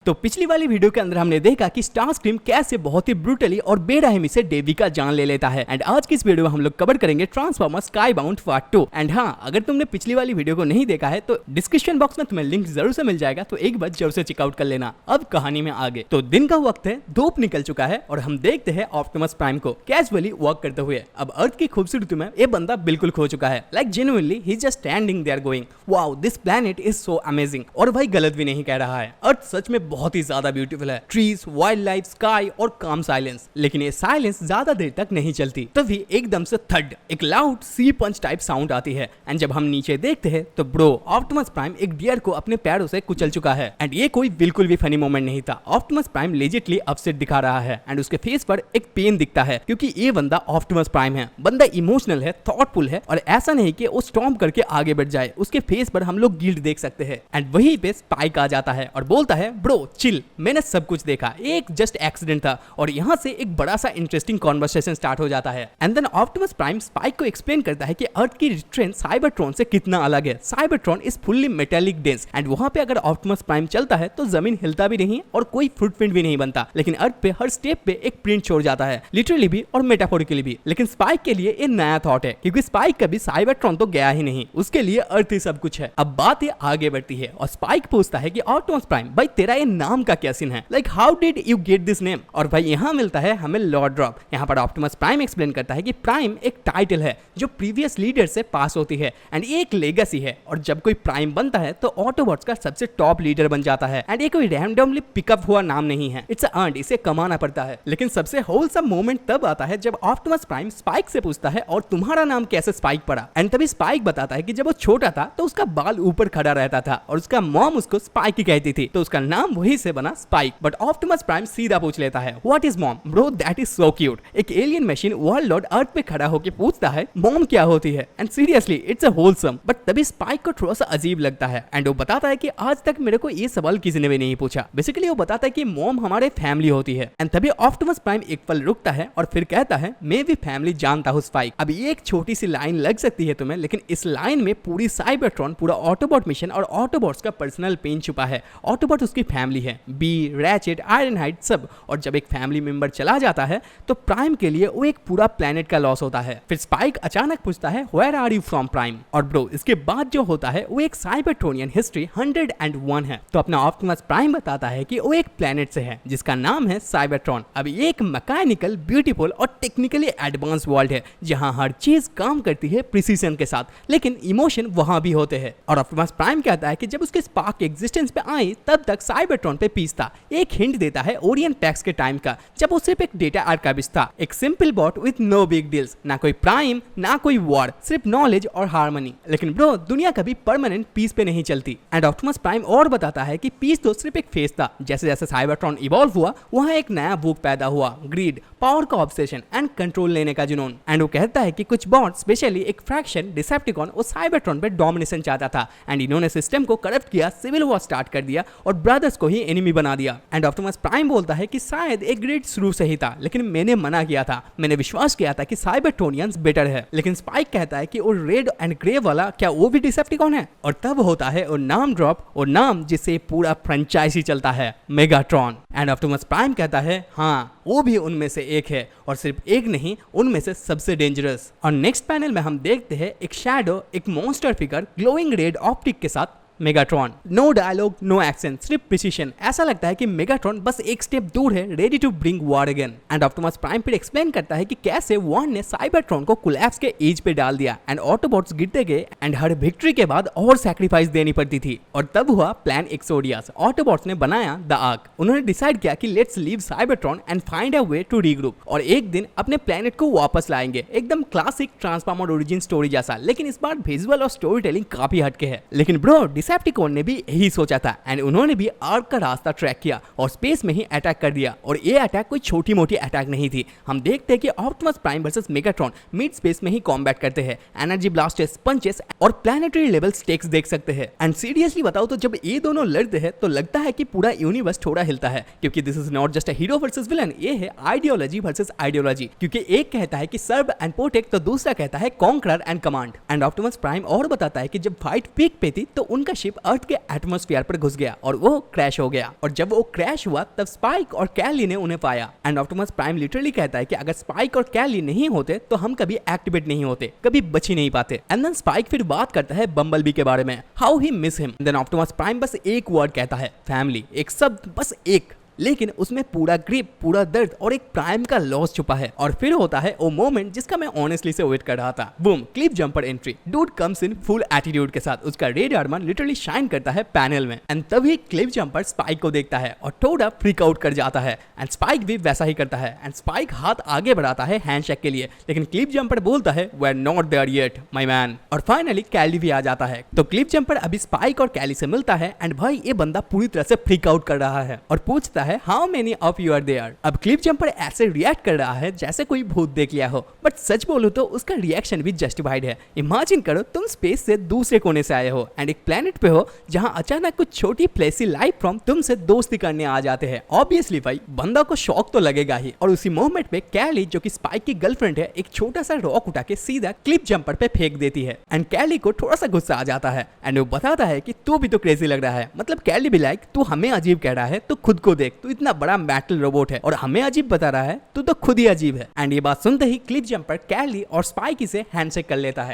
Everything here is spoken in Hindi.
तो पिछली वाली वीडियो के अंदर हमने देखा कि स्टारस्क्रीम कैसे बहुत ही ब्रूटली और बेरहमी से डेवी का जान ले लेता है। एंड आज की इस वीडियो में हम लोग कवर करेंगे ट्रांसफॉर्मर स्काईबाउंड पार्ट 2। एंड हाँ, अगर तुमने पिछली वाली वीडियो को नहीं देखा है तो डिस्क्रिप्शन बॉक्स में तुम्हें लिंक जरूर से मिल जाएगा, तो एक बार जरूर से चेकआउट कर लेना। अब कहानी में आगे। तो दिन का वक्त है, धूप निकल चुका है और हम देखते हैं ऑप्टिमस प्राइम को कैजुअली वॉक करते हुए। अब अर्थ की खूबसूरती में ये बंदा बिल्कुल खो चुका है। Like genuinely he just standing there going wow this planet is so amazing. और भाई गलत भी नहीं कह रहा है, अर्थ सच में बहुत ही ज्यादा ब्यूटीफुल है। ट्रीज, वाइल्ड लाइफ, स्काई और काम साइलेंस। लेकिन ये साइलेंस ज्यादा देर तक नहीं चलती, तभी एकदम से थड एक लाउड सी पंच टाइप साउंड आती है। एंड जब हम नीचे देखते हैं तो ब्रो ऑप्टिमस प्राइम एक डियर को अपने पैरों से कुचल चुका है। एंड ये कोई बिल्कुल भी फनी मोमेंट नहीं था। ऑप्टिमस प्राइम लेजिटली अपसेट दिखा रहा है एंड उसके फेस पर एक पेन दिखता है, क्योंकि ये बंदा ऑप्टिमस प्राइम है। बंदा इमोशनल है, थॉटफुल है और ऐसा नहीं कि वो स्टॉर्म करके आगे बढ़ जाए। उसके फेस पर हम लोग गिल्ट देख सकते हैं। एंड वहीं पे स्पाइक आ जाता है और बोलता है ब्रो चिल, मैंने सब कुछ देखा, एक जस्ट एक्सीडेंट था। और यहाँ से एक बड़ा सा इंटरेस्टिंग कॉन्वर्सेशन स्टार्ट हो जाता है। And then Optimus Prime Spike को एक्सप्लेन करता है कि अर्थ की रिट्रेन साइबरट्रॉन से कितना अलग है। Cybertron is fully metallic dense and वहां पे अगर ऑप्टिमस प्राइम चलता है तो जमीन हिलता भी नहीं और कोई फुटप्रिंट भी नहीं बनता। लेकिन अर्थ पे हर स्टेप पे एक प्रिंट छोड़ जाता है, लिटरली भी और मेटाफोरिकली भी। लेकिन स्पाइक के लिए ये नया थॉट है, क्योंकि स्पाइक कभी साइबरट्रॉन तो गया ही नहीं, उसके लिए अर्थ ही सब कुछ है। अब बात ये आगे बढ़ती है और स्पाइक पूछता है कि ऑप्टिमस प्राइम भाई तेरा ये नाम का क्या सीन है, like how did you get this name. और भाई यहाँ मिलता है हमें लॉर्ड ड्रॉप। यहाँ पर ऑप्टिमस प्राइम एक्सप्लेन करता है कि प्राइम एक टाइटल है जो प्रीवियस लीडर से पास होती है एंड ये एक लेगेसी है। और जब कोई प्राइम बनता है तो ऑटोबॉट्स का सबसे टॉप लीडर बन जाता है। एंड ये कोई रैंडमली पिकअप हुआ नाम नहीं है, इट्स अर्न्ड, इसे कमाना पड़ता है। लेकिन सबसे होलसम मोमेंट तब आता है जब ऑप्टिमस प्राइम स्पाइक से पूछता है और तुम्हारा नाम कैसे स्पाइक पड़ा। एंड तभी स्पाइक बताता है कि जब वो छोटा था तो उसका बाल ऊपर खड़ा रहता था और उसका मॉम उसको स्पाइक ही कहती थी, तो उसका नाम वही से बना स्पाइक। बट ऑप्टिमस प्राइम सीधा पूछ लेता है what is mom. Bro that is so cute. एक एलियन मशीन वर्ल्ड लॉर्ड अर्थ पे खड़ा होकर पूछता है मॉम क्या होती है। And seriously it's a wholesome. But तभी स्पाइक को थोड़ा सा अजीब लगता है एंड वो बताता है कि आज तक मेरे को ये सवाल किसी ने भी नहीं पूछा। बेसिकली वो बताता है कि मॉम हमारे फैमिली होती है। एंड तभी ऑप्टिमस प्राइम एक पल रुकता है और फिर कहता है मैं भी फैमिली जानता हूँ स्पाइक। अब ये एक छोटी सी लाइन लग सकती है तुम्हें, लेकिन इस लाइन में पूरी साइबरट्रॉन, पूरा ऑटोबॉट मिशन और ऑटोबॉट्स का पर्सनल पेन छुपा है। ऑटोबॉट उसकी फैमिली है, बी, रैचेट, आयरनहाइड सब। और जब एक फैमिली मेंबर चला जाता है तो प्राइम के लिए वो एक पूरा प्लेनेट का लॉस होता है। फिर स्पाइक अचानक पूछता है where are you from Prime. और ब्रो इसके बाद जो होता है वो एक साइबरट्रोनियन हिस्ट्री 101 है। तो अपना ऑप्टिमस प्राइम बताता है कि वो एक प्लेनेट से है जिसका नाम है साइबरट्रॉन। अब ये एक मैकेनिकल, ब्यूटीफुल और टेक्निकली एडवांस वर्ल्ड है जहां हर चीज काम करती है प्रिसीजन के साथ, लेकिन इमोशन वहां भी होते हैं। और ऑप्टिमस प्राइम कहता है कि जब उसके स्पार्क एग्जिस्टेंस पे आई तब तक साइबरट्रॉन पे पीस था। एक हिंट देता है ओरियन पैक्स के टाइम का, जब वो सिर्फ एक डेटा आर्काइविस्ट था, एक simple bot with no big deals, ना कोई प्राइम ना कोई वॉर, सिर्फ नॉलेज और हार्मनी। लेकिन ब्रो दुनिया कभी परमानेंट पीस पे नहीं चलती। एंड ऑप्टिमस प्राइम और बताता है कि पीस तो सिर्फ एक फेज था। जैसे जैसे साइबरट्रॉन इवॉल्व हुआ वहां एक नया भूख पैदा हुआ, ग्रीड, पावर का ऑब्सेशन एंड कंट्रोल लेने का जुनून। एंड वो कहता है कि कुछ बॉट, स्पेशली एक फ्रैक्शन डिसेप्टिकॉन, वो साइबरट्रॉन पे डोमिनेशन चाहता था एंड इन्होंने सिस्टम को करप्ट किया, सिविल वॉर स्टार्ट कर दिया और ब्रदर्स को ही एनिमी बना दिया। एंड ऑप्टिमस प्राइम बोलता है कि शायद एक ग्रीड शुरू से ही था, लेकिन मैंने मना किया था, मैंने विश्वास किया था कि साइबरट्रोनियंस बेटर है। लेकिन स्पाइक कहता है कि वो रेड एंड ग्रे वाला क्या वो भी डिसेप्टिकॉन है। और तब होता है वो नाम ड्रॉप, और नाम जिससे पूरा फ्रेंचाइज ही चलता है, मेगाट्रॉन। एंड ऑप्टिमस प्राइम कहता है हाँ वो भी उनमें से एक है, और सिर्फ एक नहीं, उनमें से सबसे डेंजरस। और नेक्स्ट पैनल में हम देखते हैं एक शैडो, एक monster figure glowing red optic के साथ Megatron. No dialogue, no action, सिर्फ प्रिसीजन। ऐसा लगता है कि मेगाट्रॉन बस एक स्टेप दूर है, ready to bring war again. And Optimus Prime फिर एक्सप्लेन करता है कि कैसे वॉर ने साइबरट्रॉन को कोलैप्स के एज पे डाल दिया एंड ऑटोबॉट्स गिरते गए एंड हर विक्ट्री के बाद और सैक्रिफाइस देनी पड़ती थी। और तब हुआ प्लान एक्सोडियस। ऑटोबॉट्स ने बनाया द आर्क। उन्होंने डिसाइड किया कि let's leave Cybertron and find a way to regroup, और एक दिन अपने प्लेनेट को वापस लाएंगे। एकदम क्लासिक ट्रांसफॉर्मर ओरिजिन स्टोरी जैसा, लेकिन इस बार विजुअल और स्टोरी टेलिंग काफी हटके है। लेकिन ब्रो डिसेप्टिकॉन ने भी यही सोचा था एंड उन्होंने भी आर्क का रास्ता ट्रैक किया और स्पेस में ही अटैक कर दिया। और ये अटैक कोई छोटी मोटी अटैक नहीं थी। हम देखते हैं कि Optimus prime versus Megatron mid space में ही कॉम्बैट करते हैं। एनर्जी ब्लास्टर्स, पंचेस और प्लैनेटरी लेवल स्टेक्स देख सकते हैं। एंड सीरियसली बताओ तो जब ये दोनों लड़ते हैं तो लगता है कि पूरा यूनिवर्स थोड़ा हिलता है, क्योंकि this is not just a hero versus villain, ये है आइडियोलॉजी वर्सेस आइडियोलॉजी। क्योंकि एक कहता है कि सर्व एंड प्रोटेक्ट, तो दूसरा कहता है conqueror and command. And Optimus prime और बताता है कि जब फाइट पीक पे थी तो उनका स्पेसशिप अर्थ के एटमॉस्फेयर पर घुस गया और वो क्रैश हो गया। और जब वो क्रैश हुआ तब स्पाइक और कैली ने उन्हें पाया एंड ऑप्टिमस प्राइम लिटरली कहता है कि अगर स्पाइक और कैली नहीं होते तो हम कभी एक्टिवेट नहीं होते, कभी बच ही नहीं पाते। एंड देन स्पाइक फिर बात करता है बम्बलबी के बारे में, how he miss him. Then Optimus Prime बस एक वर्ड कहता है, फैमिली, एक शब्द, बस एक, लेकिन उसमें पूरा ग्रिप, पूरा दर्द और एक प्राइम का लॉस छुपा है। और फिर होता है वो मोमेंट जिसका मैं ऑनेस्टली से वेट कर रहा था। Boom, Cliff jumper entry. Dude comes in full attitude के साथ, उसका रेड आर्मर लिटरली शाइन करता है पैनल में। एंड तभी क्लिफ जंपर स्पाइक को देखता है और थोड़ा फ्रीक आउट कर जाता है एंड स्पाइक भी वैसा ही करता है। एंड स्पाइक हाथ आगे बढ़ाता है हैंडशेक के लिए, लेकिन क्लिफ जंपर बोलता है we are not there yet my man. और फाइनली कैली भी आ जाता है। तो क्लिफ जंपर अभी स्पाइक और कैली से मिलता है एंड भाई ये बंदा पूरी तरह से फ्रीक आउट कर रहा है और पूछता है how many of you are there. अब क्लिफ जंपर ऐसे रिएक्ट कर रहा है जैसे कोई भूत देख लिया हो, बट सच बोलूं तो उसका रिएक्शन भी जस्टिफाइड है। इमेजिन करो तुम स्पेस से दूसरे कोने से आए हो एंड एक प्लेनेट पे हो जहां अचानक कुछ छोटी फ्लैशी लाइफ फॉर्म तुमसे दोस्ती करने आ जाते हैं। ऑब्वियसली भाई बंदा को शॉक तो लगेगा ही। और उसी मोमेंट पे कैली जो कि स्पाइक की गर्लफ्रेंड है, एक छोटा सा रॉक उठा के सीधा क्लिफ जंपर पे फेंक देती है एंड कैली को थोड़ा सा गुस्सा आ जाता है एंड वो बताता है कि तू भी तो क्रेजी लग रहा है। मतलब कैली भी लाइक तू हमें अजीब कह रहा है तो खुद को देख, तू इतना बड़ा मेटल रोबोट है और हमें अजीब बता रहा है, तू तो खुद ही अजीब है। एंड ये बात सुनते ही क्लिफ जंपर कैली और स्पाइकी से हैंडशेक कर लेता है